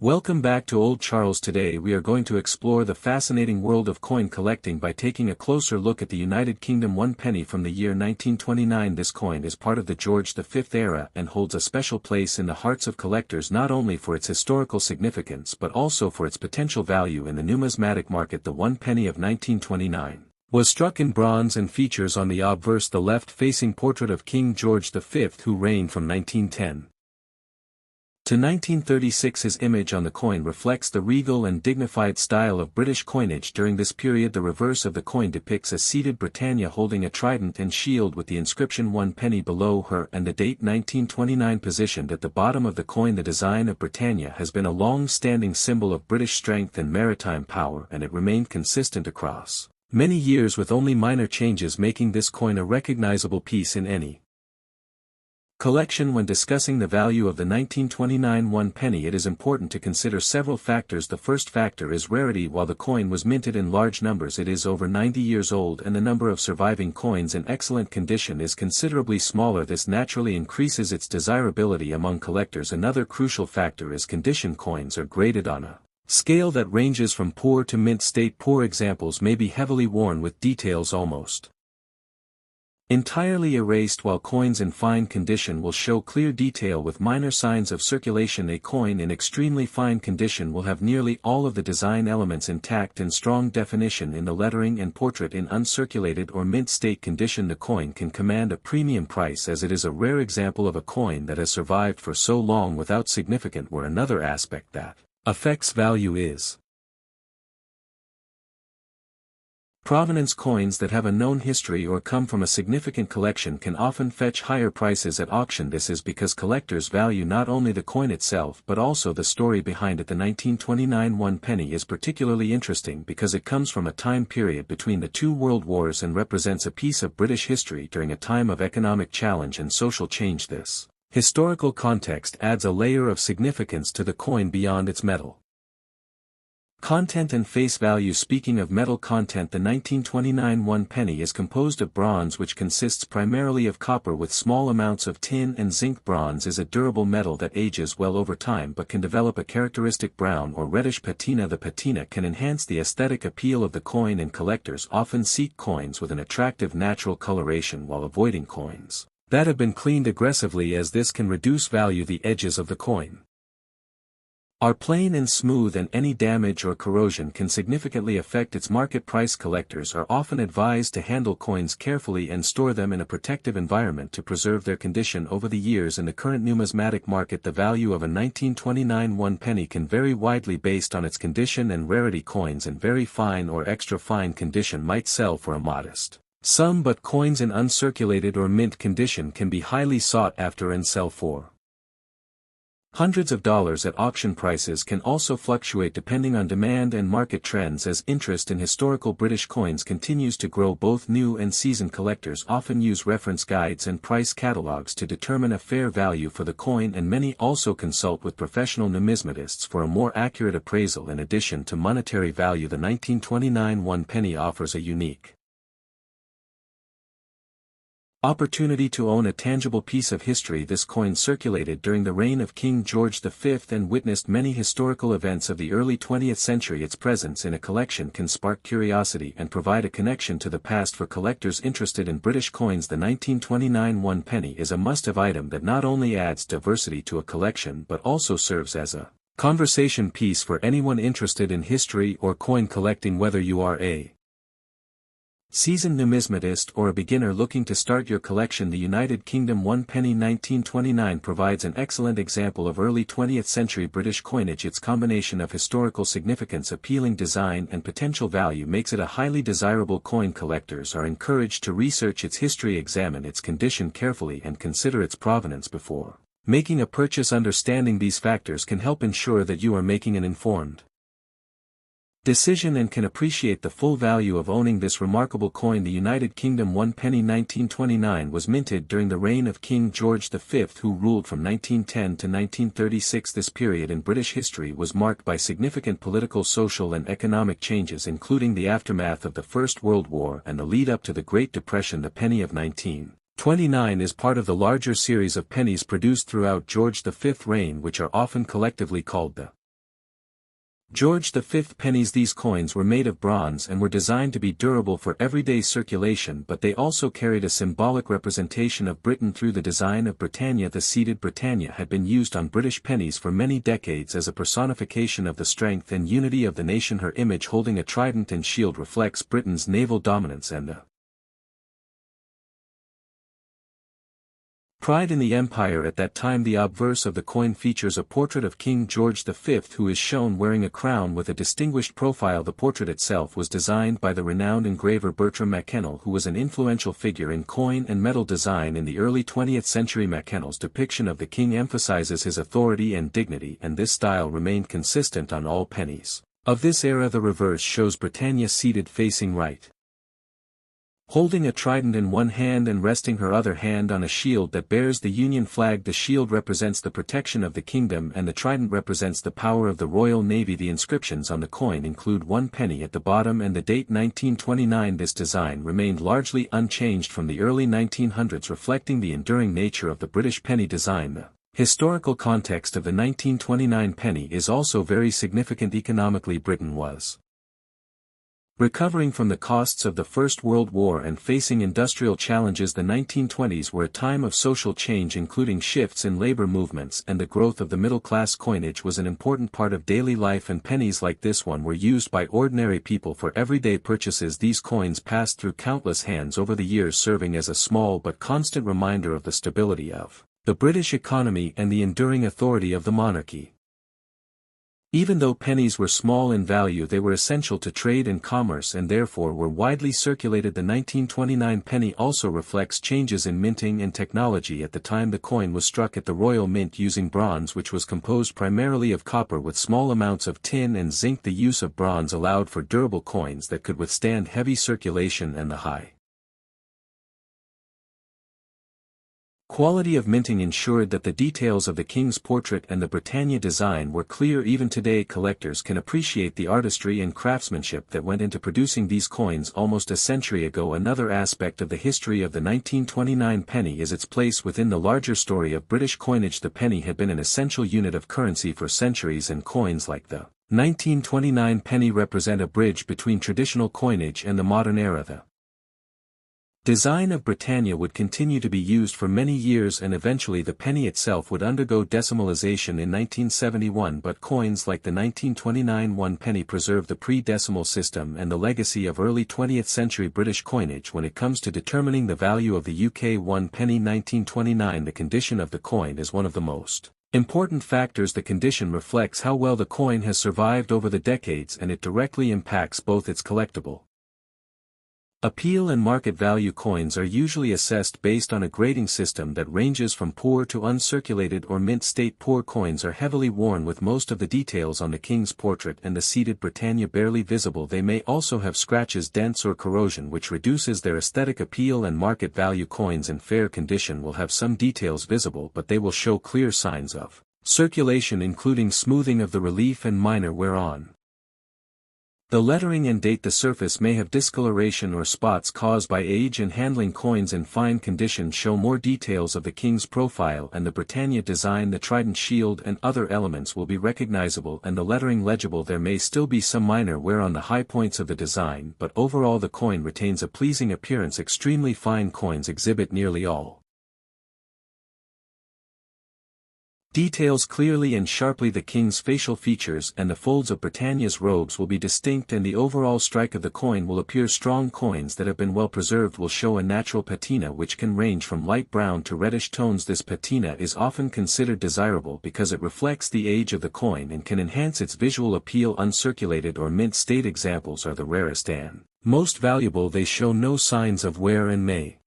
Welcome back to Old Charles. Today we are going to explore the fascinating world of coin collecting by taking a closer look at the United Kingdom 1 penny from the year 1929. This coin is part of the George V era and holds a special place in the hearts of collectors, not only for its historical significance but also for its potential value in the numismatic market. The 1 penny of 1929 was struck in bronze and features on the obverse the left-facing portrait of King George V, who reigned from 1910 to 1936. His image on the coin reflects the regal and dignified style of British coinage during this period. The reverse of the coin depicts a seated Britannia holding a trident and shield with the inscription 1 penny below her and the date 1929 positioned at the bottom of the coin. The design of Britannia has been a long-standing symbol of British strength and maritime power, and it remained consistent across many years, with only minor changes making this coin a recognizable piece in any collection. When discussing the value of the 1929 1 penny, it is important to consider several factors. The first factor is rarity. While the coin was minted in large numbers, it is over 90 years old and the number of surviving coins in excellent condition is considerably smaller. This naturally increases its desirability among collectors. Another crucial factor is condition. Coins are graded on a scale that ranges from poor to mint state. Poor examples may be heavily worn with details almost entirely erased, while coins in fine condition will show clear detail with minor signs of circulation. A coin in extremely fine condition will have nearly all of the design elements intact and strong definition in the lettering and portrait. In uncirculated or mint state condition, the coin can command a premium price as it is a rare example of a coin that has survived for so long without significant wear. Another aspect that affects value is provenance. Coins that have a known history or come from a significant collection can often fetch higher prices at auction. This is because collectors value not only the coin itself but also the story behind it. The 1929 1 penny is particularly interesting because it comes from a time period between the two world wars and represents a piece of British history during a time of economic challenge and social change. This historical context adds a layer of significance to the coin beyond its metal content and face value. Speaking of metal content, the 1929 1 penny is composed of bronze, which consists primarily of copper with small amounts of tin and zinc. Bronze is a durable metal that ages well over time but can develop a characteristic brown or reddish patina. The patina can enhance the aesthetic appeal of the coin, and collectors often seek coins with an attractive natural coloration while avoiding coins that have been cleaned aggressively, as this can reduce value. The edges of the coin are plain and smooth, and any damage or corrosion can significantly affect its market price. Collectors are often advised to handle coins carefully and store them in a protective environment to preserve their condition over the years. In the current numismatic market, the value of a 1929 1 penny can vary widely based on its condition and rarity. Coins in very fine or extra fine condition might sell for a modest sum, but coins in uncirculated or mint condition can be highly sought after and sell for hundreds of dollars at auction. Prices can also fluctuate depending on demand and market trends. As interest in historical British coins continues to grow, both new and seasoned collectors often use reference guides and price catalogs to determine a fair value for the coin, and many also consult with professional numismatists for a more accurate appraisal. In addition to monetary value, the 1929 1 penny offers a unique opportunity to own a tangible piece of history. This coin circulated during the reign of King George V and witnessed many historical events of the early 20th century. Its presence in a collection can spark curiosity and provide a connection to the past for collectors interested in British coins. The 1929 1 penny is a must-have item that not only adds diversity to a collection but also serves as a conversation piece for anyone interested in history or coin collecting. Whether you are a seasoned numismatist or a beginner looking to start your collection, the United Kingdom 1 penny 1929 provides an excellent example of early 20th century British coinage. Its combination of historical significance, appealing design and potential value makes it a highly desirable coin. Collectors are encouraged to research its history, examine its condition carefully, and consider its provenance before making a purchase. Understanding these factors can help ensure that you are making an informed decision and can appreciate the full value of owning this remarkable coin. The United Kingdom 1 penny 1929 was minted during the reign of King George V, who ruled from 1910 to 1936. This period in British history was marked by significant political, social and economic changes, including the aftermath of the First World War and the lead-up to the Great Depression. The penny of 1929 is part of the larger series of pennies produced throughout George V's reign, which are often collectively called the George V pennies. These coins were made of bronze and were designed to be durable for everyday circulation, but they also carried a symbolic representation of Britain through the design of Britannia. The seated Britannia had been used on British pennies for many decades as a personification of the strength and unity of the nation. Her image holding a trident and shield reflects Britain's naval dominance and the pride in the empire at that time. The obverse of the coin features a portrait of King George V, who is shown wearing a crown with a distinguished profile. The portrait itself was designed by the renowned engraver Bertram Mackennal, who was an influential figure in coin and metal design in the early 20th century. Mackennal's depiction of the king emphasizes his authority and dignity, and this style remained consistent on all pennies of this era. The reverse shows Britannia seated facing right, holding a trident in one hand and resting her other hand on a shield that bears the Union flag. The shield represents the protection of the kingdom and the trident represents the power of the Royal Navy. The inscriptions on the coin include 1 penny at the bottom and the date 1929. This design remained largely unchanged from the early 1900s, reflecting the enduring nature of the British penny design. The historical context of the 1929 penny is also very significant. Economically, Britain was recovering from the costs of the First World War and facing industrial challenges. The 1920s were a time of social change, including shifts in labor movements, and the growth of the middle-class. Coinage was an important part of daily life, and pennies like this one were used by ordinary people for everyday purchases. These coins passed through countless hands over the years, serving as a small but constant reminder of the stability of the British economy and the enduring authority of the monarchy. Even though pennies were small in value, they were essential to trade and commerce and therefore were widely circulated. The 1929 penny also reflects changes in minting and technology. At the time the coin was struck at the Royal Mint using bronze, which was composed primarily of copper with small amounts of tin and zinc. The use of bronze allowed for durable coins that could withstand heavy circulation and the high quality of minting ensured that the details of the king's portrait and the Britannia design were clear. Even today, collectors can appreciate the artistry and craftsmanship that went into producing these coins almost a century ago. Another aspect of the history of the 1929 penny is its place within the larger story of British coinage. The penny had been an essential unit of currency for centuries, and coins like the 1929 penny represent a bridge between traditional coinage and the modern era. The design of Britannia would continue to be used for many years, and eventually the penny itself would undergo decimalization in 1971, but coins like the 1929 1 penny preserve the pre-decimal system and the legacy of early 20th century British coinage. When it comes to determining the value of the UK 1 penny 1929, the condition of the coin is one of the most important factors. The condition reflects how well the coin has survived over the decades, and it directly impacts both its collectible appeal and market value. Coins are usually assessed based on a grading system that ranges from poor to uncirculated or mint state. Poor coins are heavily worn, with most of the details on the king's portrait and the seated Britannia barely visible. They may also have scratches, dents or corrosion, which reduces their aesthetic appeal. And market value coins in fair condition will have some details visible, but they will show clear signs of circulation, including smoothing of the relief and minor wear on the lettering and date. The surface may have discoloration or spots caused by age and handling. Coins in fine condition show more details of the king's profile and the Britannia design. The trident, shield and other elements will be recognizable and the lettering legible. There may still be some minor wear on the high points of the design, but overall the coin retains a pleasing appearance. Extremely fine coins exhibit nearly all details clearly and sharply. The king's facial features and the folds of Britannia's robes will be distinct, and the overall strike of the coin will appear strong. Coins that have been well preserved will show a natural patina which can range from light brown to reddish tones. This patina is often considered desirable because it reflects the age of the coin and can enhance its visual appeal. Uncirculated or mint state examples are the rarest and most valuable. They show no signs of wear and may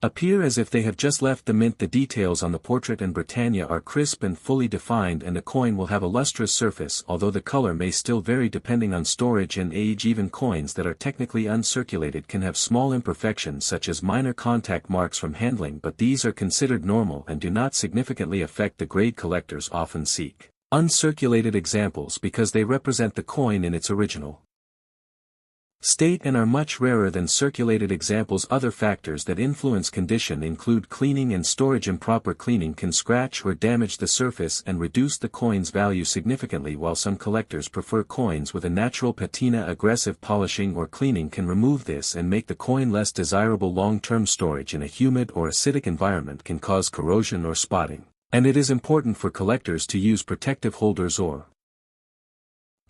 appear as if they have just left the mint. The details on the portrait and Britannia are crisp and fully defined, and the coin will have a lustrous surface, although the color may still vary depending on storage and age. Even coins that are technically uncirculated can have small imperfections such as minor contact marks from handling, but these are considered normal and do not significantly affect the grade. Collectors often seek uncirculated examples because they represent the coin in its original state and are much rarer than circulated examples. Other factors that influence condition include cleaning and storage. Improper cleaning can scratch or damage the surface and reduce the coin's value significantly. While some collectors prefer coins with a natural patina, aggressive polishing or cleaning can remove this and make the coin less desirable. Long-term storage in a humid or acidic environment can cause corrosion or spotting, and it is important for collectors to use protective holders or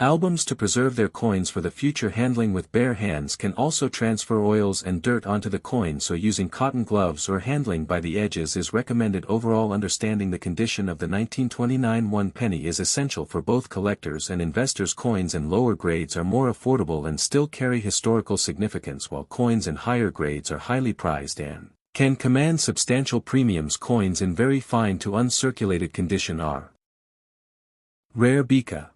albums to preserve their coins for the future. Handling with bare hands can also transfer oils and dirt onto the coin, so using cotton gloves or handling by the edges is recommended. Overall, understanding the condition of the 1929 1 penny is essential for both collectors and investors. Coins in lower grades are more affordable and still carry historical significance, while coins in higher grades are highly prized and can command substantial premiums. Coins in very fine to uncirculated condition are rare. Bika